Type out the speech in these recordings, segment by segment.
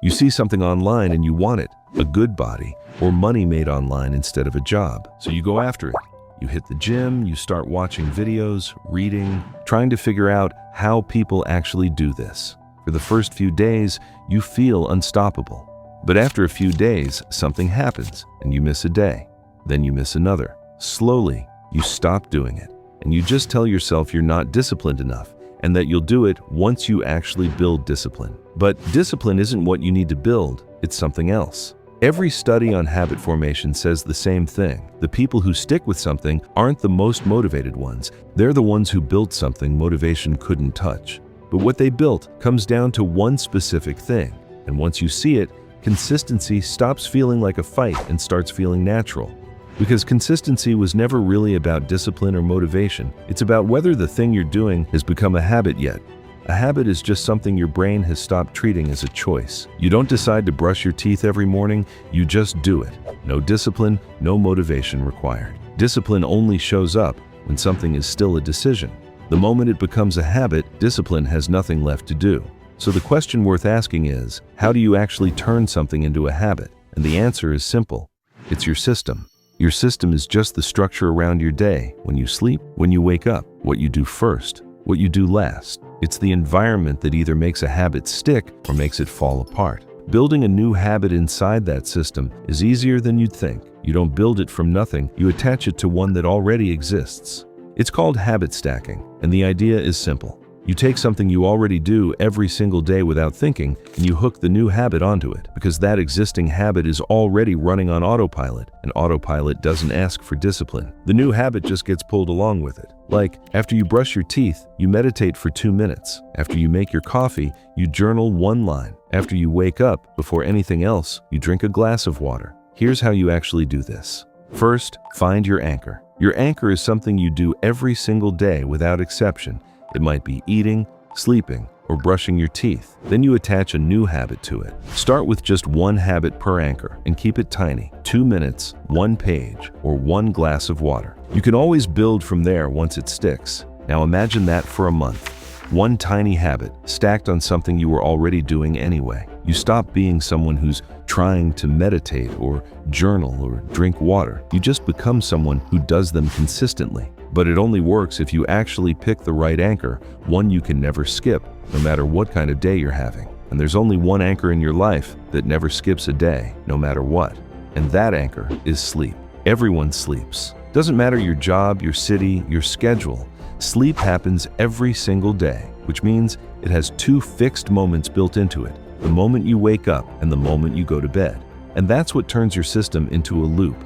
You see something online and you want it, a good body, or money made online instead of a job. So you go after it. You hit the gym, you start watching videos, reading, trying to figure out how people actually do this. For the first few days, you feel unstoppable. But after a few days, something happens and you miss a day. Then you miss another. Slowly, you stop doing it. And you just tell yourself you're not disciplined enough and that you'll do it once you actually build discipline. But discipline isn't what you need to build, it's something else. Every study on habit formation says the same thing. The people who stick with something aren't the most motivated ones. They're the ones who built something motivation couldn't touch. But what they built comes down to one specific thing. And once you see it, consistency stops feeling like a fight and starts feeling natural. Because consistency was never really about discipline or motivation. It's about whether the thing you're doing has become a habit yet. A habit is just something your brain has stopped treating as a choice. You don't decide to brush your teeth every morning, you just do it. No discipline, no motivation required. Discipline only shows up when something is still a decision. The moment it becomes a habit, discipline has nothing left to do. So the question worth asking is, how do you actually turn something into a habit? And the answer is simple. It's your system. Your system is just the structure around your day, when you sleep, when you wake up, what you do first, what you do last. It's the environment that either makes a habit stick or makes it fall apart. Building a new habit inside that system is easier than you'd think. You don't build it from nothing, you attach it to one that already exists. It's called habit stacking, and the idea is simple. You take something you already do every single day without thinking, and you hook the new habit onto it, because that existing habit is already running on autopilot, and autopilot doesn't ask for discipline. The new habit just gets pulled along with it. Like, after you brush your teeth, you meditate for 2 minutes. After you make your coffee, you journal 1 line. After you wake up, before anything else, you drink a glass of water. Here's how you actually do this. First, find your anchor. Your anchor is something you do every single day without exception. It might be eating, sleeping, or brushing your teeth. Then you attach a new habit to it. Start with just 1 habit per anchor and keep it tiny. 2 minutes, 1 page, or 1 glass of water. You can always build from there once it sticks. Now imagine that for a month. 1 tiny habit stacked on something you were already doing anyway. You stop being someone who's trying to meditate or journal or drink water. You just become someone who does them consistently. But it only works if you actually pick the right anchor, one you can never skip, no matter what kind of day you're having. And there's only one anchor in your life that never skips a day, no matter what. And that anchor is sleep. Everyone sleeps. Doesn't matter your job, your city, your schedule. Sleep happens every single day, which means it has 2 fixed moments built into it. The moment you wake up and the moment you go to bed. And that's what turns your system into a loop.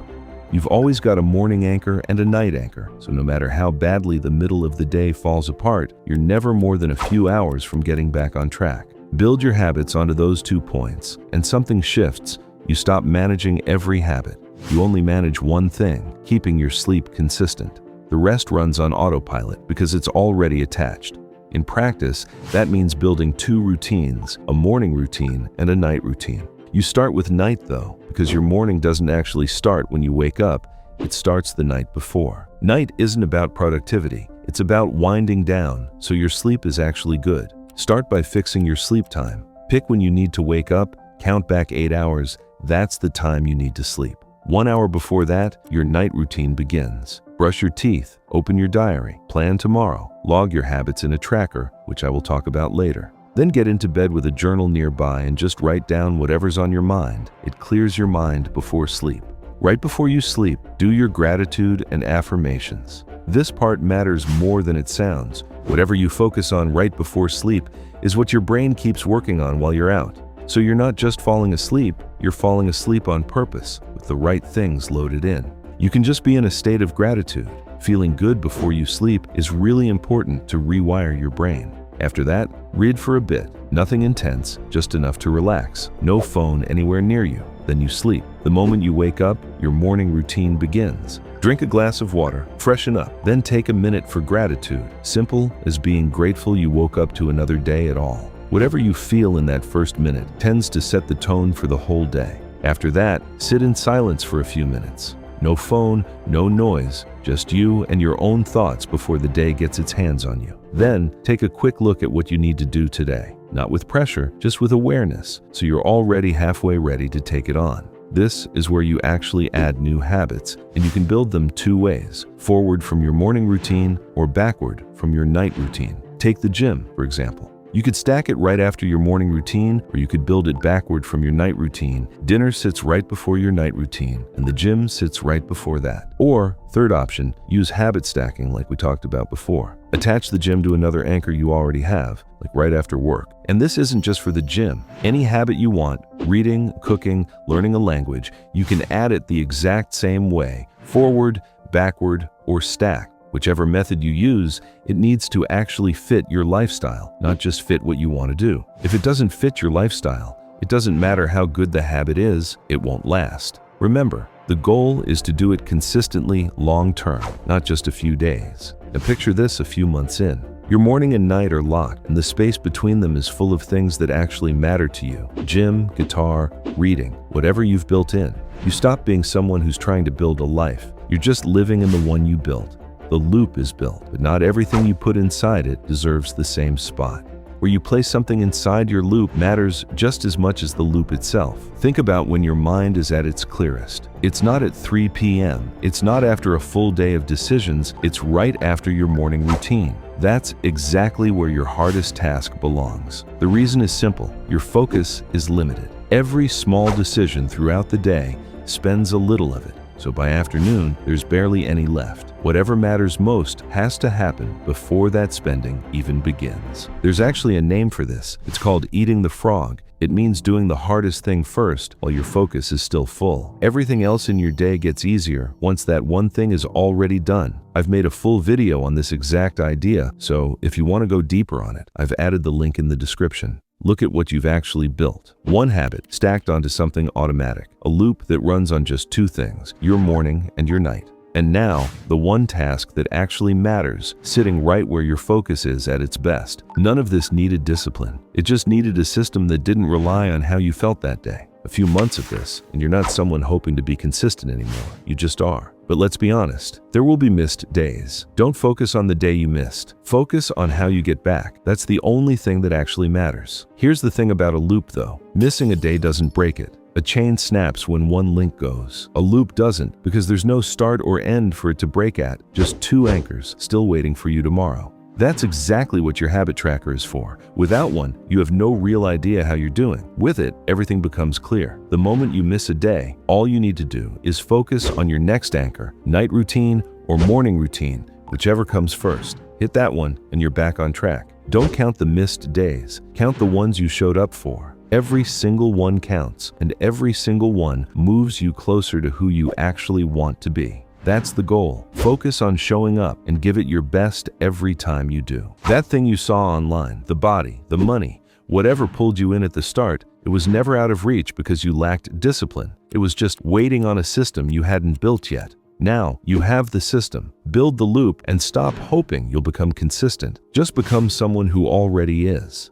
You've always got a morning anchor and a night anchor, so no matter how badly the middle of the day falls apart, you're never more than a few hours from getting back on track. Build your habits onto those 2 points, and something shifts. You stop managing every habit. You only manage one thing, keeping your sleep consistent. The rest runs on autopilot because it's already attached. In practice, that means building 2 routines, a morning routine and a night routine. You start with night though, because your morning doesn't actually start when you wake up, it starts the night before. Night isn't about productivity, it's about winding down, so your sleep is actually good. Start by fixing your sleep time. Pick when you need to wake up, count back 8 hours, that's the time you need to sleep. 1 hour before that, your night routine begins. Brush your teeth, open your diary, plan tomorrow, log your habits in a tracker, which I will talk about later. Then get into bed with a journal nearby and just write down whatever's on your mind. It clears your mind before sleep. Right before you sleep, do your gratitude and affirmations. This part matters more than it sounds. Whatever you focus on right before sleep is what your brain keeps working on while you're out. So you're not just falling asleep, you're falling asleep on purpose, with the right things loaded in. You can just be in a state of gratitude. Feeling good before you sleep is really important to rewire your brain. After that, read for a bit. Nothing intense, just enough to relax. No phone anywhere near you. Then you sleep. The moment you wake up, your morning routine begins. Drink a glass of water, freshen up, then take a minute for gratitude. Simple as being grateful you woke up to another day at all. Whatever you feel in that first minute tends to set the tone for the whole day. After that, sit in silence for a few minutes. No phone, no noise, just you and your own thoughts before the day gets its hands on you. Then, take a quick look at what you need to do today. Not with pressure, just with awareness, so you're already halfway ready to take it on. This is where you actually add new habits, and you can build them two ways: forward from your morning routine or backward from your night routine. Take the gym, for example. You could stack it right after your morning routine, or you could build it backward from your night routine. Dinner sits right before your night routine, and the gym sits right before that. Or, third option, use habit stacking like we talked about before. Attach the gym to another anchor you already have, like right after work. And this isn't just for the gym. Any habit you want, reading, cooking, learning a language, you can add it the exact same way, forward, backward, or stack. Whichever method you use, it needs to actually fit your lifestyle, not just fit what you want to do. If it doesn't fit your lifestyle, it doesn't matter how good the habit is, it won't last. Remember, the goal is to do it consistently long-term, not just a few days. Now picture this a few months in. Your morning and night are locked, and the space between them is full of things that actually matter to you. Gym, guitar, reading, whatever you've built in. You stop being someone who's trying to build a life. You're just living in the one you built. The loop is built, but not everything you put inside it deserves the same spot. Where you place something inside your loop matters just as much as the loop itself. Think about when your mind is at its clearest. It's not at 3 p.m. It's not after a full day of decisions. It's right after your morning routine. That's exactly where your hardest task belongs. The reason is simple. Your focus is limited. Every small decision throughout the day spends a little of it. So by afternoon, there's barely any left. Whatever matters most has to happen before that spending even begins. There's actually a name for this. It's called eating the frog. It means doing the hardest thing first while your focus is still full. Everything else in your day gets easier once that one thing is already done. I've made a full video on this exact idea, so if you want to go deeper on it, I've added the link in the description. Look at what you've actually built. One habit stacked onto something automatic. A loop that runs on just two things, your morning and your night. And now, the one task that actually matters, sitting right where your focus is at its best. None of this needed discipline. It just needed a system that didn't rely on how you felt that day. A few months of this, and you're not someone hoping to be consistent anymore. You just are. But let's be honest, there will be missed days. Don't focus on the day you missed. Focus on how you get back. That's the only thing that actually matters. Here's the thing about a loop though. Missing a day doesn't break it. A chain snaps when one link goes. A loop doesn't, because there's no start or end for it to break at, just two anchors still waiting for you tomorrow. That's exactly what your habit tracker is for. Without one, you have no real idea how you're doing. With it, everything becomes clear. The moment you miss a day, all you need to do is focus on your next anchor, night routine or morning routine, whichever comes first. Hit that one and you're back on track. Don't count the missed days. Count the ones you showed up for. Every single one counts, and every single one moves you closer to who you actually want to be. That's the goal. Focus on showing up and give it your best every time you do. That thing you saw online, the body, the money, whatever pulled you in at the start, it was never out of reach because you lacked discipline. It was just waiting on a system you hadn't built yet. Now, you have the system. Build the loop and stop hoping you'll become consistent. Just become someone who already is.